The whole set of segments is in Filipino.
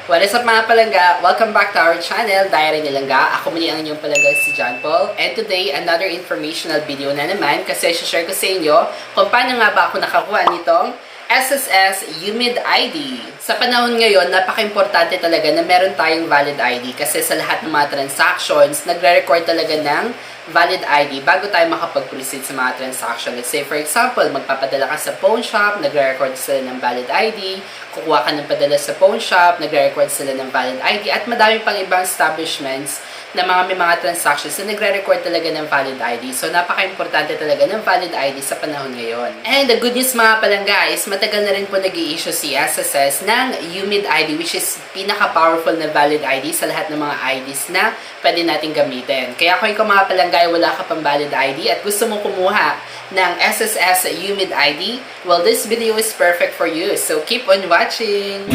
What is up mga palangga? Welcome back to our channel, Diary ni Langga. Ako muli ang inyong palangga si John Paul. And today, another informational video na naman kasi share ko sa inyo kung paano nga ba ako nakakuha nitong SSS Umid ID. Sa panahon ngayon, napaka-importante talaga na meron tayong valid ID kasi sa lahat ng mga transactions, nagre-record talaga ng valid ID bago tayo makapag-proceed sa mga transaction. Let's say, for example, magpapadala ka sa pawn shop, nagre-record sila ng valid ID, kukuha ka ng padala sa pawn shop, nagre-record sila ng valid ID, at madami pang ibang establishments na may mga transactions na nagre-record talaga ng valid ID. So, napaka-importante talaga ng valid ID sa panahon ngayon. And the good news mga palangga is matagal na rin po nag-i-issue si SSS ng Umid ID, which is pinaka-powerful na valid ID sa lahat ng mga IDs na pwede natin gamitin. Kaya kung ikaw mga palangga ay wala ka pang valid ID at gusto mo kumuha ng SSS Umid ID, well, this video is perfect for you. So, keep on watching!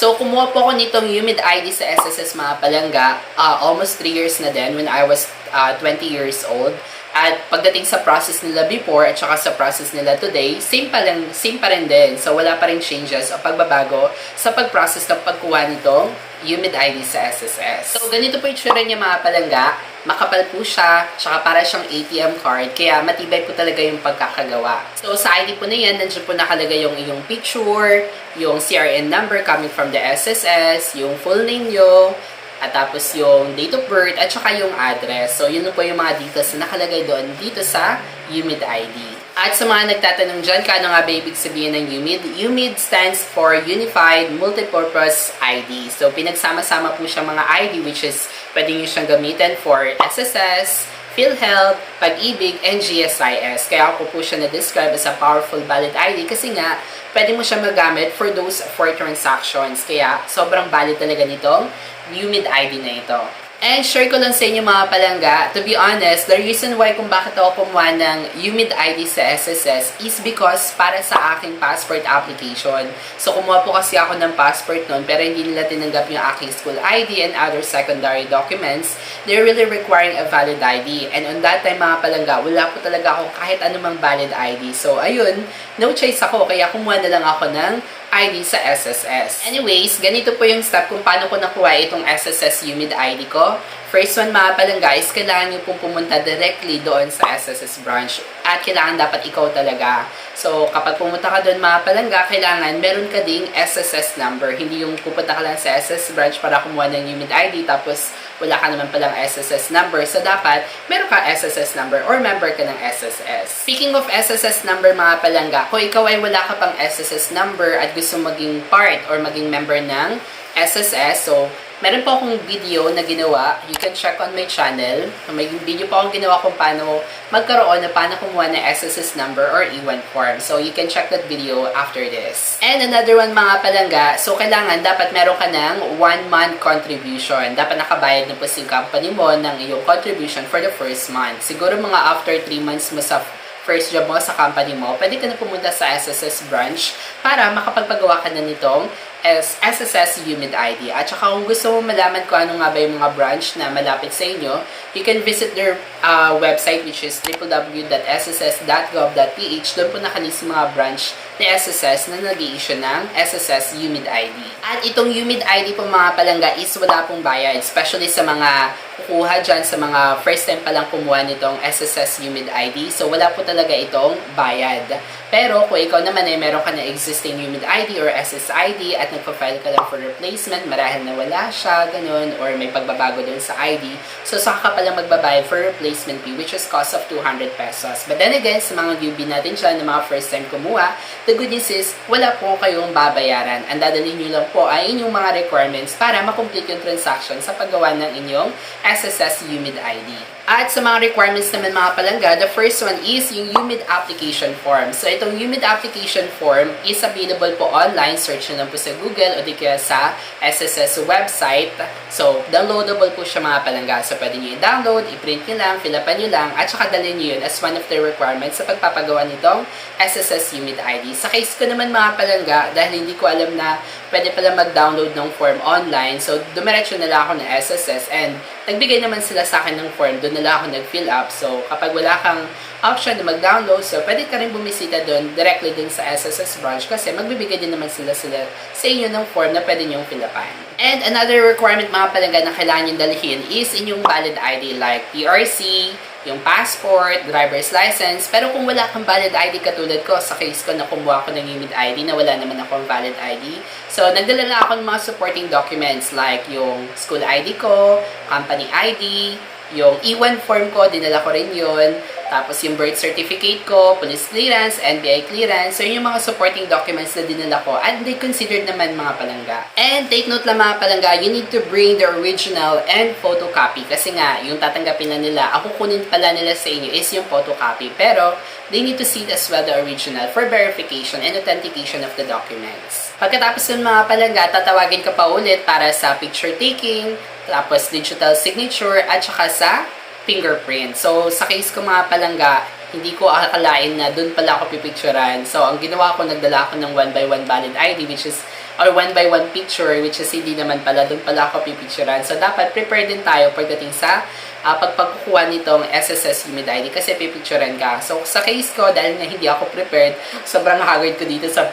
So, kumuha po ako nitong Umid ID sa SSS mga palangga almost 3 years na din when I was 20 years old. At pagdating sa process nila before at saka sa process nila today, same pa rin din. So, wala pa rin changes o pagbabago sa pag-process ng pagkuha nitong Umid ID sa SSS. So, ganito po yung tsura niya mga palangga. Makapal po siya, tsaka para siyang ATM card, kaya matibay po talaga yung pagkakagawa. So, sa ID po na yan, nandiyan po nakalagay yung iyong picture, yung CRN number coming from the SSS, yung full name nyo, at tapos yung date of birth, at saka yung address. So, yun po yung mga details na nakalagay doon dito sa Umid ID. At sa mga nagtatanong dyan, kano nga ba ibig sabihin ng UMID? UMID stands for Unified Multipurpose ID. So, pinagsama-sama po siya mga ID, which is pwede nyo siyang gamitin for SSS, PhilHealth, Pag-ibig, and GSIS. Kaya ako po siya na-describe as a powerful valid ID kasi nga, pwede mo siya magamit for those 4 transactions. Kaya, sobrang valid talaga nitong Umid ID na ito. And share ko lang sa inyo mga palangga, to be honest, the reason why kung bakit ako kumuha ng Umid ID sa SSS is because para sa aking passport application. So, kumuha po kasi ako ng passport noon, pero hindi nila tinanggap yung aking school ID and other secondary documents. They're really requiring a valid ID. And on that time mga palangga, wala po talaga ako kahit anumang valid ID. So, ayun, no choice ako, kaya kumuha na lang ako ng ID sa SSS. Anyways, ganito po yung step kung paano ko nakuha itong SSS Umid ID ko. First one mga palangga is kailangan nyo pong pumunta directly doon sa SSS branch. At kailangan dapat ikaw talaga. So, kapag pumunta ka doon mga palangga, kailangan meron ka ding SSS number. Hindi yung pupunta ka lang sa SSS branch para kumuha ng Umid ID tapos wala ka naman palang SSS number. So, dapat meron ka SSS number or member ka ng SSS. Speaking of SSS number mga palangga, kung ikaw ay wala ka pang SSS number at gusto maging part or maging member ng SSS, so, meron po akong video na ginawa. You can check on my channel. May video po akong ginawa kung paano magkaroon na paano kumuha ng SSS number or E1 form. So, you can check that video after this. And another one mga palangga, so kailangan dapat meron ka ng 1-month contribution. Dapat nakabayad na po si company mo ng iyong contribution for the first month. Siguro mga after 3 months mo sa first job mo sa company mo, pwede ka na pumunta sa SSS branch para makapagpagawa ka na nitong SSS Umid ID. At saka kung gusto mo malaman kung ano nga ba yung mga branch na malapit sa inyo, you can visit their website which is www.sss.gov.ph. Doon po nakalist yung mga branch ni SSS na nag-i-issue ng SSS Umid ID. At itong Umid ID po mga palangga is wala pong bayad, especially sa mga kukuha dyan sa mga first time palang kumuha nitong SSS Umid ID. So, wala po talaga itong bayad. Pero, kung ikaw naman ay meron ka na existing Umid ID or SSS ID at nagpa-file ka lang for replacement, marahil na wala siya, ganun, or may pagbabago dun sa ID, so saka ka palang magbabayad for replacement fee, which is cost of 200 pesos. But then again, sa mga newbie natin dyan, na mga first time kumuha, the good news is, wala po kayong babayaran. Ang dadalhin nyo lang po ay inyong mga requirements para makomplete yung transaction sa paggawa ng inyong SSS Umid ID. At sa mga requirements naman mga palangga, the first one is yung Umid application form. So, itong Umid application form is available po online. Search nyo lang po sa Google o di kaya sa SSS website. So, downloadable po siya mga palangga. So, pwede nyo i-download, i-print nyo lang, fill-upan nyo lang, at saka dalhin nyo yun as one of the requirements sa pagpapagawa nitong SSS Umid ID. Sa case ko naman mga palangga, dahil hindi ko alam na pwede pala mag-download ng form online, so dumiretso na lang ako ng SSS and nagbigay naman sila sa akin ng form, doon nila ako nag-fill up. So, kapag wala kang option na mag-download, so pwede ka rin bumisita doon, directly doon sa SSS branch kasi magbibigay din naman sila sa inyo ng form na pwede nyong fill upan. And another requirement mga palangga na kailangan nyo dalhin is inyong valid ID like PRC, yung passport, driver's license. Pero kung wala kang valid ID katulad ko, sa case ko na kumuha ko ng UMID ID na wala naman akong valid ID. So, nagdala lang ako ng mga supporting documents like yung school ID ko, company ID, yung E1 form ko, dinala ko rin yun. Tapos yung birth certificate ko, police clearance, NBI clearance. So, yun yung mga supporting documents na dinala ko. And they considered naman mga palangga. And take note lang mga palangga, you need to bring the original and photocopy. Kasi nga, yung tatanggapin na nila, ang kukunin pala nila sa inyo is yung photocopy. Pero, they need to see as well the original for verification and authentication of the documents. Pagkatapos ng mga palangga, tatawagin ka pa ulit para sa picture taking, tapos digital signature, at saka sa fingerprint. So, sa case ko mga palangga, hindi ko akalain na doon pala ako pipicturean. So, ang ginawa ko, nagdala ako ng 1x1 valid ID, which is, or 1x1 picture, which is hindi naman pala, doon pala ako pipicturean. So, dapat prepare din tayo pagdating sa pagkukuha nitong SSS UMID ID kasi pipicturean ka. So, sa case ko, dahil na hindi ako prepared, sobrang haggard ko dito sa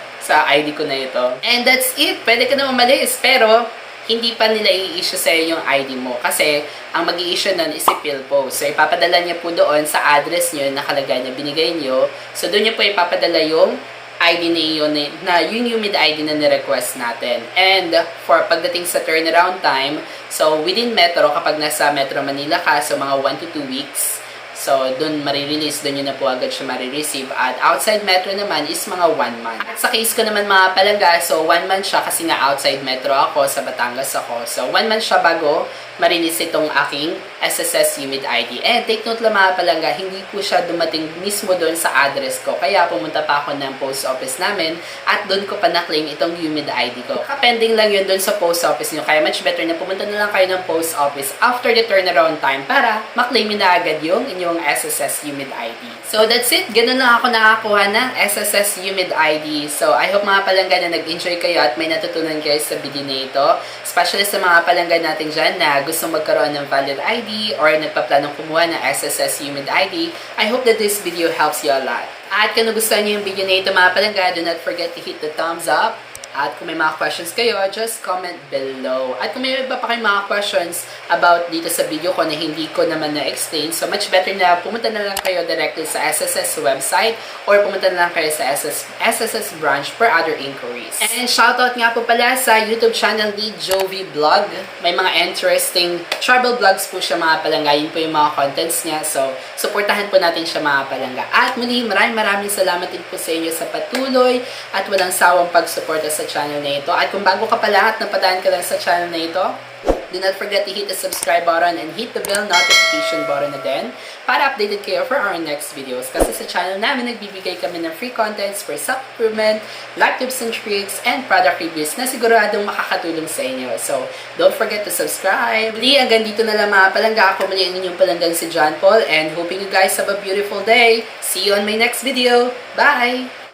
ID ko na ito. And that's it. Pwede ka na umalis. Pero, hindi pa nila i-issue sa yung ID mo. Kasi, ang mag-i-issue nun is si PhilPost. So, ipapadala niya po doon sa address nyo na nakalagay na binigay nyo. So, doon niya po ipapadala yung ID na yung UMID ID na ni-request natin. And, for pagdating sa turnaround time, so, within Metro, kapag nasa Metro Manila ka, so mga 1 to 2 weeks, so, doon marirelease, doon yun na po agad siya marireceive. At outside Metro naman is mga 1 month. At sa case ko naman mga palangga, so 1 month siya kasi nga outside Metro ako, sa Batangas ako. So, 1 month siya bago marilis itong aking SSS UMID ID. And take note lang mga palangga, hindi po siya dumating mismo doon sa address ko. Kaya pumunta pa ako ng post office namin at doon ko pa na-claim itong UMID ID ko. Kapending lang yun doon sa post office nyo. Kaya much better na pumunta na lang kayo ng post office after the turnaround time para ma-claim na agad yung inyong SSS UMID ID. So that's it. Ganun lang ako nakakuha ng SSS UMID ID. So I hope mga palangga na nag-enjoy kayo at may natutunan kayo sa video na ito. Especially sa mga palangga natin dyan na gustong magkaroon ng valid ID or nagpa-planong kumuha ng SSS UMID ID. I hope that this video helps you a lot. At kung nagustuhan niyo yung video na ito mga palangga, do not forget to hit the thumbs up. At kung may mga questions kayo, just comment below. At kung may iba pa kayong mga questions about dito sa video ko na hindi ko naman na-explain, so much better na pumunta na lang kayo directly sa SSS website or pumunta na lang kayo sa SSS branch for other inquiries. And shoutout nga po pala sa YouTube channel ni Jovi Vlog. May mga interesting travel vlogs po siya mga palangga. Yun po yung mga contents niya. So, supportahan po natin siya mga palangga. At muli, maraming salamat din po sa inyo sa patuloy at walang sawang pagsuporta sa channel na ito. At kung bago ka pala at napadaan ka lang sa channel na ito, do not forget to hit the subscribe button and hit the bell notification button na din para updated kayo for our next videos. Kasi sa channel namin, nagbibigay kami ng free contents for self-improvement, life tips and tricks, and product reviews na siguradong makakatulong sa inyo. So, don't forget to subscribe. Muli, hanggang dito na lang mga palangga. Ako muli ang inyong palanggang si John Paul and hoping you guys have a beautiful day. See you on my next video. Bye!